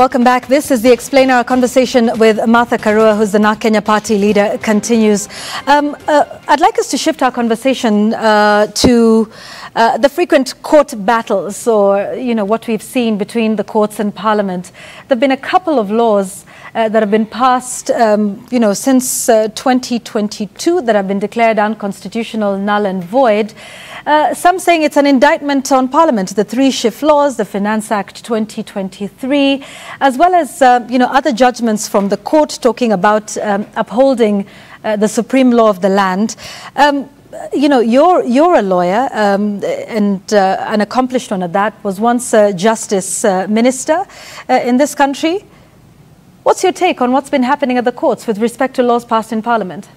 Welcome back. This is The Explainer. Our conversation with Martha Karua, who's the NARC Kenya party leader, continues. I'd like us to shift our conversation to the frequent court battles, or, what we've seen between the courts and parliament. There have been a couple of laws that have been passed, since 2022 that have been declared unconstitutional, null and void. Some saying it's an indictment on Parliament, the 3-shift laws, the Finance Act 2023, as well as, other judgments from the court talking about upholding the supreme law of the land. You're a lawyer and an accomplished one at that, was once a justice minister in this country. What's your take on what's been happening at the courts with respect to laws passed in Parliament?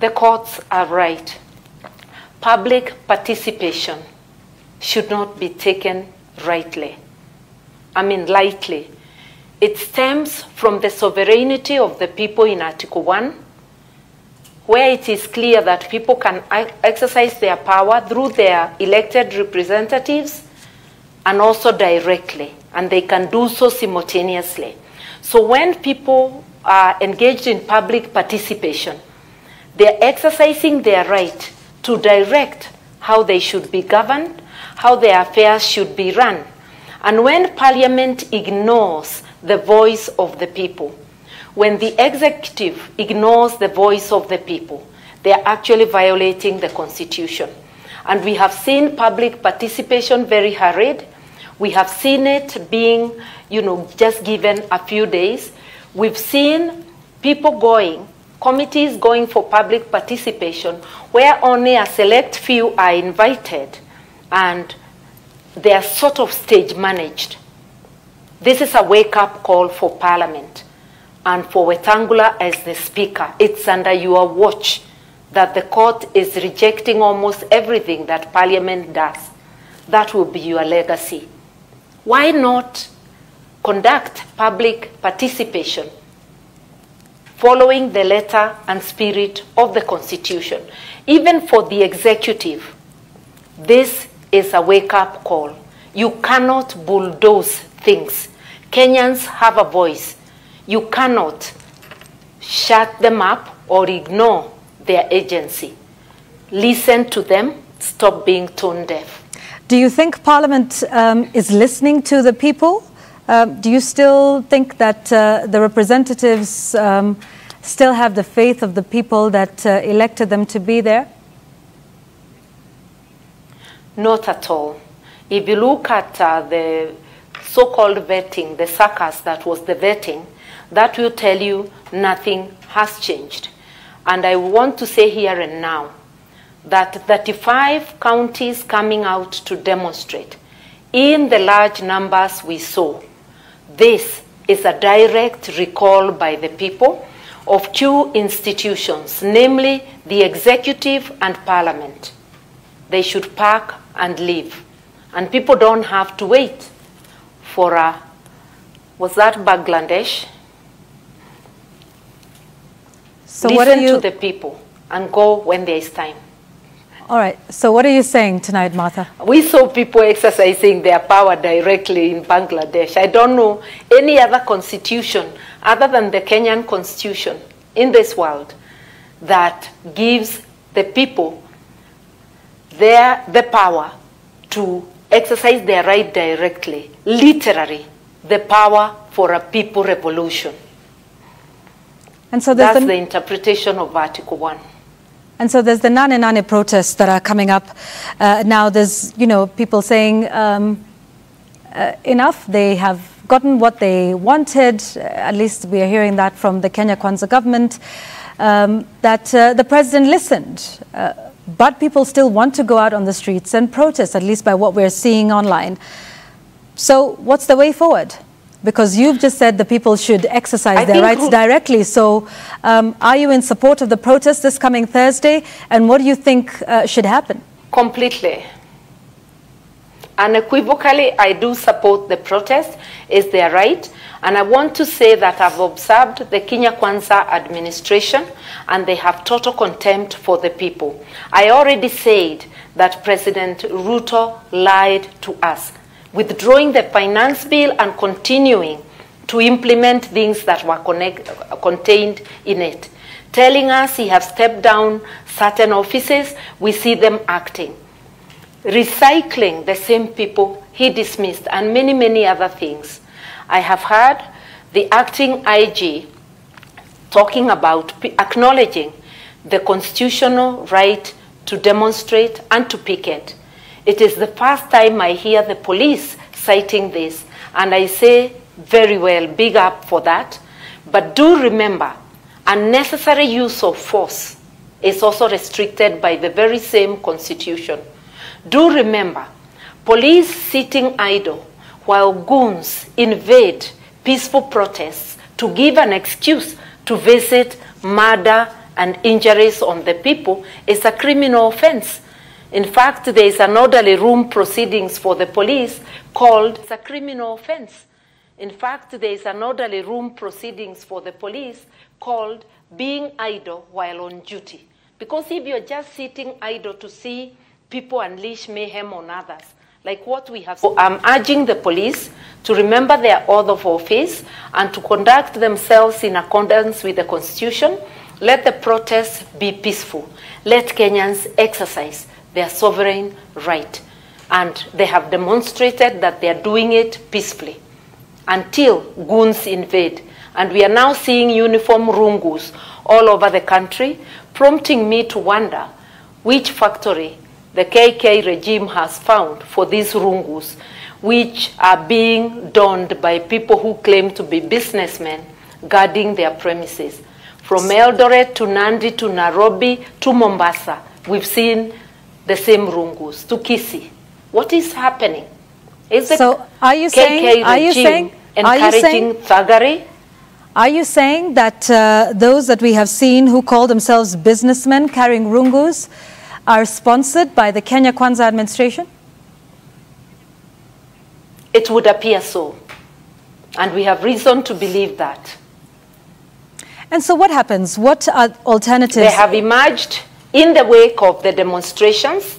The courts are right. Public participation should not be taken lightly. It stems from the sovereignty of the people in Article 1, where it is clear that people can exercise their power through their elected representatives and also directly, and they can do so simultaneously. So when people are engaged in public participation, they're exercising their right to direct how they should be governed, how their affairs should be run. And when Parliament ignores the voice of the people, when the executive ignores the voice of the people, they are actually violating the Constitution. And we have seen public participation very hurried. We have seen it being, just given a few days. We've seen people committees going for public participation where only a select few are invited and they are sort of stage managed. This is a wake-up call for Parliament and for Wetangula as the Speaker. It's under your watch that the court is rejecting almost everything that Parliament does. That will be your legacy. Why not conduct public participation following the letter and spirit of the Constitution? Even for the executive, this is a wake-up call. You cannot bulldoze things. Kenyans have a voice. You cannot shut them up or ignore their agency. Listen to them. Stop being tone deaf. Do you think Parliament is listening to the people? Do you still think that the representatives still have the faith of the people that elected them to be there? Not at all. If you look at the so-called vetting, the circus that was the vetting, that will tell you nothing has changed. And I want to say here and now that 35 counties coming out to demonstrate in the large numbers we saw, this is a direct recall by the people of two institutions, namely the executive and Parliament. They should pack and leave. And people don't have to wait for was that Bangladesh? So listen to the people and go when there is time. All right. So what are you saying tonight, Martha? We saw people exercising their power directly in Bangladesh. I don't know any other constitution other than the Kenyan constitution in this world that gives the people the power to exercise their right directly, literally, the power for a people revolution. And so that's the interpretation of Article 1. And so there's the Nane Nane protests that are coming up now. There's, people saying enough, they have gotten what they wanted. At least we are hearing that from the Kenya Kwanza government, that the president listened. But people still want to go out on the streets and protest, at least by what we're seeing online. So what's the way forward? Because you've just said the people should exercise their rights directly. So are you in support of the protest this coming Thursday? And what do you think should happen? Completely. Unequivocally, I do support the protest. It's their right. And I want to say that I've observed the Kenya Kwanza administration and they have total contempt for the people. I already said that President Ruto lied to us. withdrawing the finance bill and continuing to implement things that were contained in it. Telling us he has stepped down certain offices, we see them acting. Recycling the same people he dismissed, and many, many other things. I have heard the acting IG talking about acknowledging the constitutional right to demonstrate and to picket. It is the first time I hear the police citing this, and I say very well, big up for that. But do remember, unnecessary use of force is also restricted by the very same constitution. Do remember, police sitting idle while goons invade peaceful protests to give an excuse to visit, murder, and injuries on the people is a criminal offense. In fact, there is an orderly room proceedings for the police called a criminal offense. In fact, there is an orderly room proceedings for the police called being idle while on duty. Because if you're just sitting idle to see people unleash mayhem on others, like what we have. So I'm urging the police to remember their oath of office and to conduct themselves in accordance with the Constitution. Let the protests be peaceful. Let Kenyans exercise their sovereign right. And they have demonstrated that they are doing it peacefully until goons invade. And we are now seeing uniform rungus all over the country, prompting me to wonder which factory the KK regime has found for these rungus, which are being donned by people who claim to be businessmen guarding their premises. From Eldoret to Nandi to Nairobi to Mombasa, we've seen the same rungus, to Kisii. What is happening? Is the are you KK regime encouraging thuggery? Are you saying that those that we have seen who call themselves businessmen carrying rungus are sponsored by the Kenya Kwanza administration? It would appear so. And we have reason to believe that. And so what happens? What are alternatives? They have emerged in the wake of the demonstrations,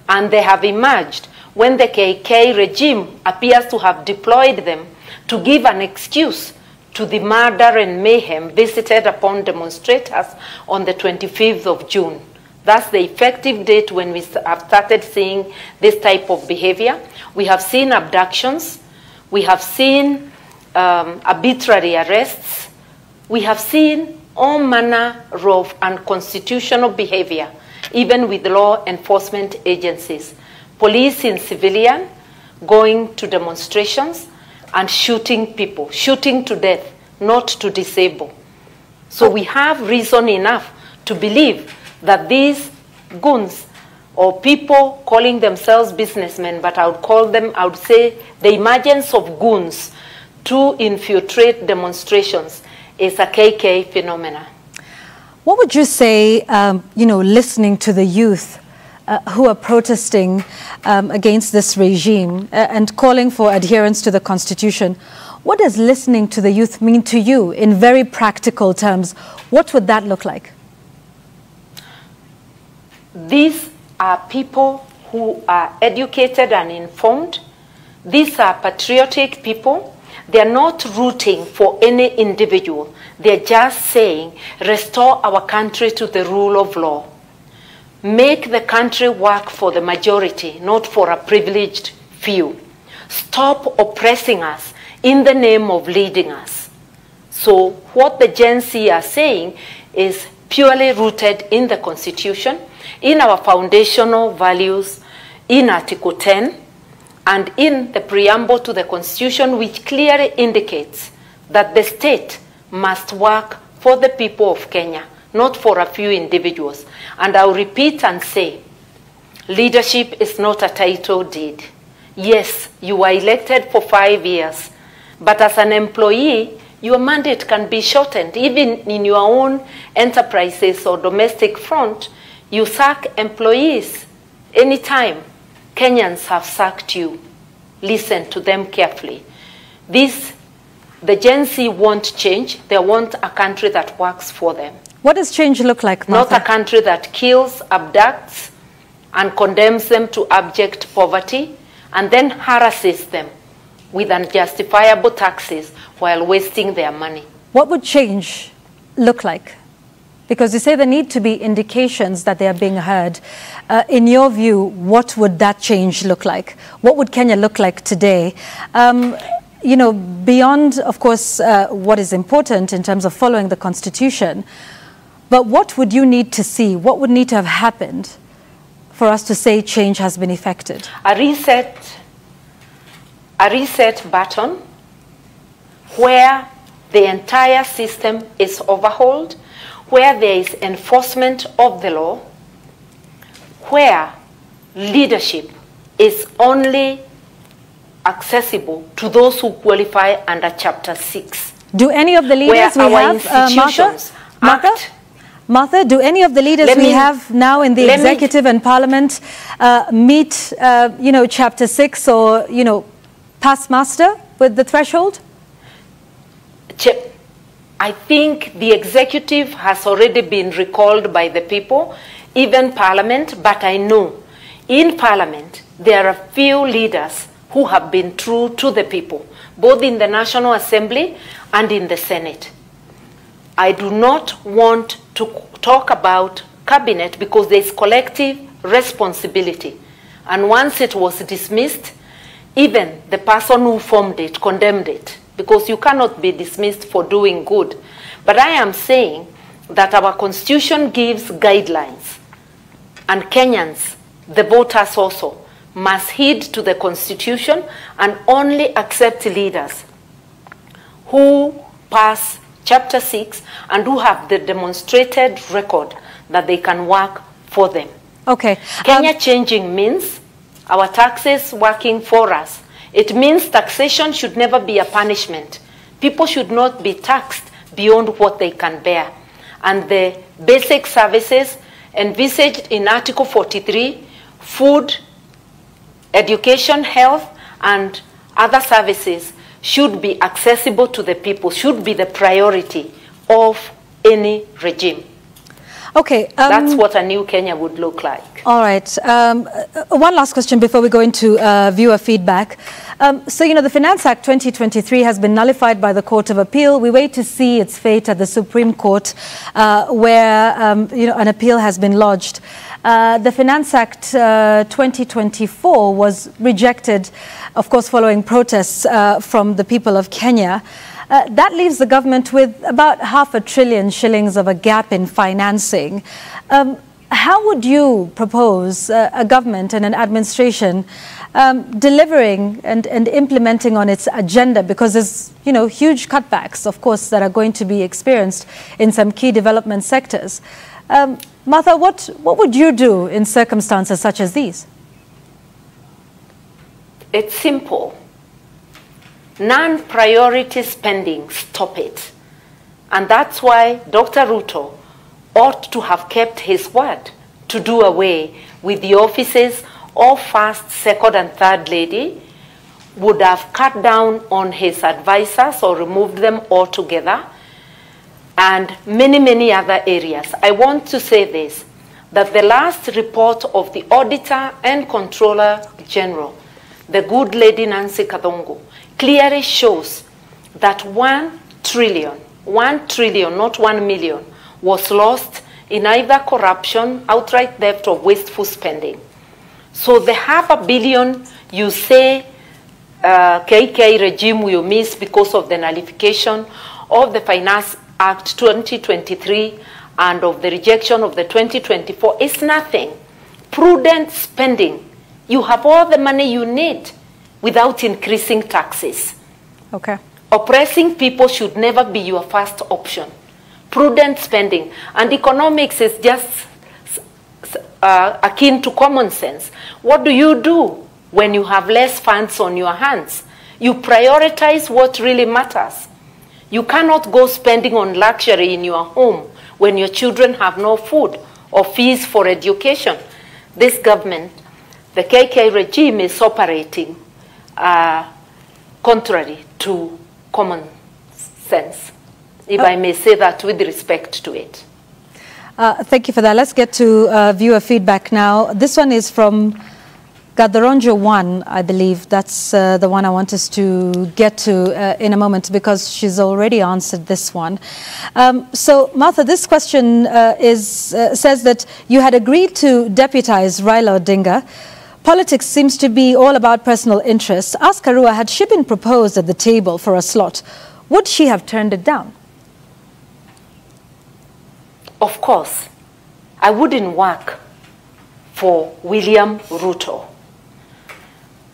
and they have emerged when the KK regime appears to have deployed them to give an excuse to the murder and mayhem visited upon demonstrators on the 25th of June. That's the effective date when we have started seeing this type of behavior. We have seen abductions. We have seen arbitrary arrests. We have seen all manner of unconstitutional behavior, even with law enforcement agencies. Police in civilian going to demonstrations and shooting people, shooting to death, not to disable. So we have reason enough to believe that these goons or people calling themselves businessmen, but I would say the emergence of goons to infiltrate demonstrations is a KK phenomenon. What would you say, listening to the youth who are protesting against this regime and calling for adherence to the Constitution, what does listening to the youth mean to you in very practical terms? What would that look like? These are people who are educated and informed. These are patriotic people. They are not rooting for any individual. They're just saying, restore our country to the rule of law. Make the country work for the majority, not for a privileged few. Stop oppressing us in the name of leading us. So what the Gen Z are saying is purely rooted in the Constitution, in our foundational values, in Article 10, and in the preamble to the Constitution, which clearly indicates that the state must work for the people of Kenya, not for a few individuals. And I'll repeat and say, leadership is not a title deed. Yes, you were elected for 5 years, but as an employee, your mandate can be shortened. Even in your own enterprises or domestic front, you sack employees anytime. Kenyans have sacked you. Listen to them carefully. The Gen Z want change. They want a country that works for them. What does change look like, Martha? Not a country that kills, abducts, and condemns them to abject poverty, and then harasses them with unjustifiable taxes while wasting their money. What would change look like? Because you say there need to be indications that they are being heard. In your view, what would that change look like? What would Kenya look like today? You know, beyond, of course, what is important in terms of following the Constitution, but what would you need to see? What would need to have happened for us to say change has been effected? A reset button where the entire system is overhauled, where there is enforcement of the law, where leadership is only accessible to those who qualify under Chapter 6. Do any of the leaders we have, Martha, do any of the leaders we have now in the executive and parliament meet, you know, Chapter 6 or, you know, pass muster with the threshold? I think the executive has already been recalled by the people, even parliament, but I know in parliament there are few leaders who have been true to the people, both in the National Assembly and in the Senate. I do not want to talk about cabinet because there is collective responsibility. And once it was dismissed, even the person who formed it condemned it, because you cannot be dismissed for doing good. But I am saying that our Constitution gives guidelines, and Kenyans, the voters also, must heed to the Constitution and only accept leaders who pass Chapter 6 and who have the demonstrated record that they can work for them. Okay. Kenya changing means our taxes working for us. It means taxation should never be a punishment. People should not be taxed beyond what they can bear. And the basic services envisaged in Article 43, food, education, health, and other services should be accessible to the people, should be the priority of any regime. Okay. That's what a new Kenya would look like. All right. One last question before we go into viewer feedback. So, you know, the Finance Act 2023 has been nullified by the Court of Appeal. We wait to see its fate at the Supreme Court, where, you know, an appeal has been lodged. The Finance Act 2024 was rejected, of course, following protests from the people of Kenya. That leaves the government with about $500 billion shillings of a gap in financing. How would you propose a government and an administration delivering and implementing on its agenda? Because there's, you know, huge cutbacks, of course, that are going to be experienced in some key development sectors. Martha, what would you do in circumstances such as these? It's simple. Non-priority spending, stop it. And that's why Dr. Ruto ought to have kept his word to do away with the offices of first, second, and third lady, would have cut down on his advisors or removed them altogether, and many, many other areas. I want to say this, that the last report of the Auditor and Controller General, the good lady Nancy Kadongo, clearly shows that 1 trillion, not 1 million, was lost in either corruption, outright theft, or wasteful spending. So the $500 million you say KK regime will miss because of the nullification of the Finance Act 2023 and of the rejection of the 2024 is nothing. Prudent spending. You have all the money you need without increasing taxes. Okay. Oppressing people should never be your first option. Prudent spending. And economics is just akin to common sense. What do you do when you have less funds on your hands? You prioritize what really matters. You cannot go spending on luxury in your home when your children have no food or fees for education. This government, the KK regime, is operating contrary to common sense, if I may say that with respect to it. Thank you for that. Let's get to viewer feedback now. This one is from Gadharonjo 1, I believe. That's the one I want us to get to in a moment, because she's already answered this one. So, Martha, this question says that you had agreed to deputize Raila Odinga. Politics seems to be all about personal interests. Ask Karua, had she been proposed at the table for a slot, would she have turned it down? Of course. I wouldn't work for William Ruto.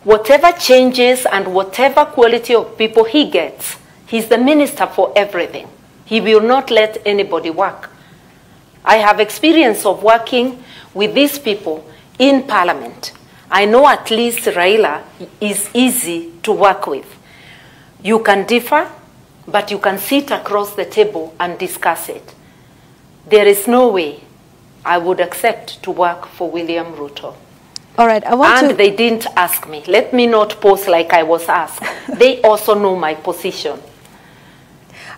Whatever changes and whatever quality of people he gets, he's the minister for everything. He will not let anybody work. I have experience of working with these people in Parliament. I know at least Raila is easy to work with. You can differ, but you can sit across the table and discuss it. There is no way I would accept to work for William Ruto. All right, and they didn't ask me. Let me not pose like I was asked. They also know my position.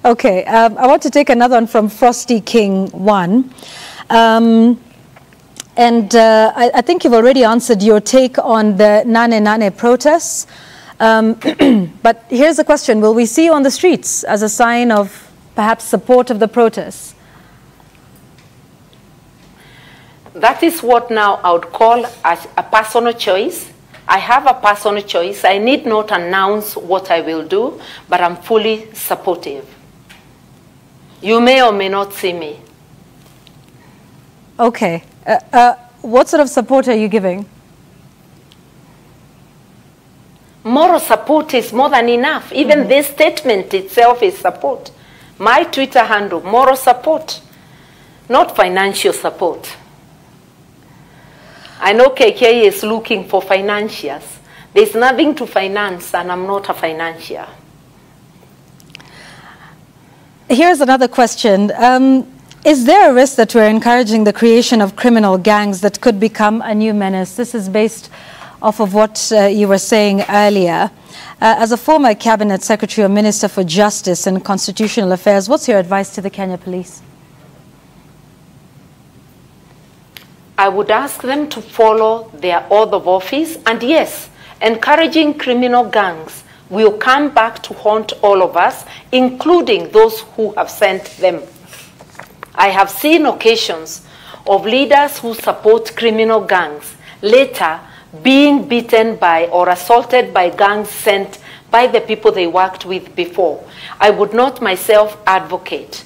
Okay, I want to take another one from Frosty King 1. I think you've already answered your take on the Nane Nane protests. But here's the question. Will we see you on the streets as a sign of perhaps support of the protests? That is what now I would call a personal choice. I have a personal choice. I need not announce what I will do, but I'm fully supportive. You may or may not see me. Okay. What sort of support are you giving? Moral support is more than enough. Even this statement itself is support. My Twitter handle, moral support, not financial support. I know KK is looking for financiers. There's nothing to finance, and I'm not a financier. Here's another question. Is there a risk that we're encouraging the creation of criminal gangs that could become a new menace? This is based off of what you were saying earlier. As a former Cabinet Secretary or Minister for Justice and Constitutional Affairs, what's your advice to the Kenya Police? I would ask them to follow their oath of office, and yes, encouraging criminal gangs will come back to haunt all of us, including those who have sent them. I have seen occasions of leaders who support criminal gangs later being beaten by or assaulted by gangs sent by the people they worked with before. I would not myself advocate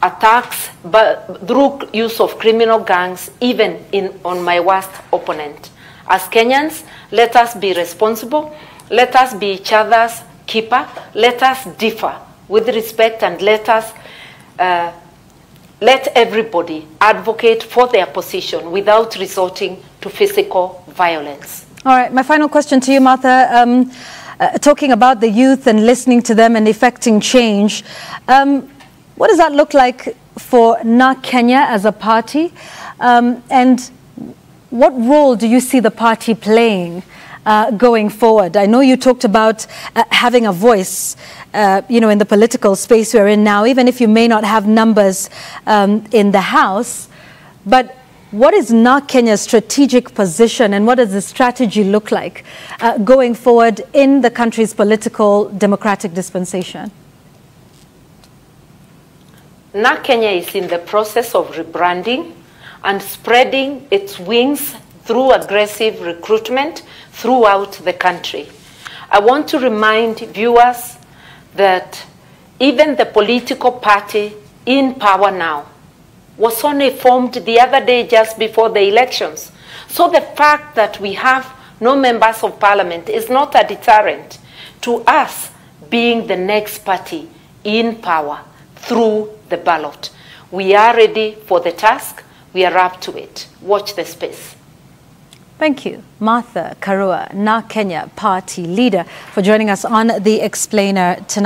attacks through use of criminal gangs, even on my worst opponent. As Kenyans, let us be responsible, let us be each other's keeper, let us differ with respect, and let us let everybody advocate for their position without resorting to physical violence. All right, my final question to you, Martha, talking about the youth and listening to them and effecting change. What does that look like for Na Kenya as a party? And what role do you see the party playing going forward? I know you talked about having a voice, in the political space we're in now, even if you may not have numbers in the House. But what is Na Kenya's strategic position, and what does the strategy look like going forward in the country's political democratic dispensation? Na Kenya is in the process of rebranding and spreading its wings through aggressive recruitment throughout the country. I want to remind viewers that even the political party in power now was only formed the other day just before the elections. So the fact that we have no members of parliament is not a deterrent to us being the next party in power through the ballot. We are ready for the task. We are up to it. Watch the space. Thank you, Martha Karua, Na Kenya party leader, for joining us on The Explainer tonight.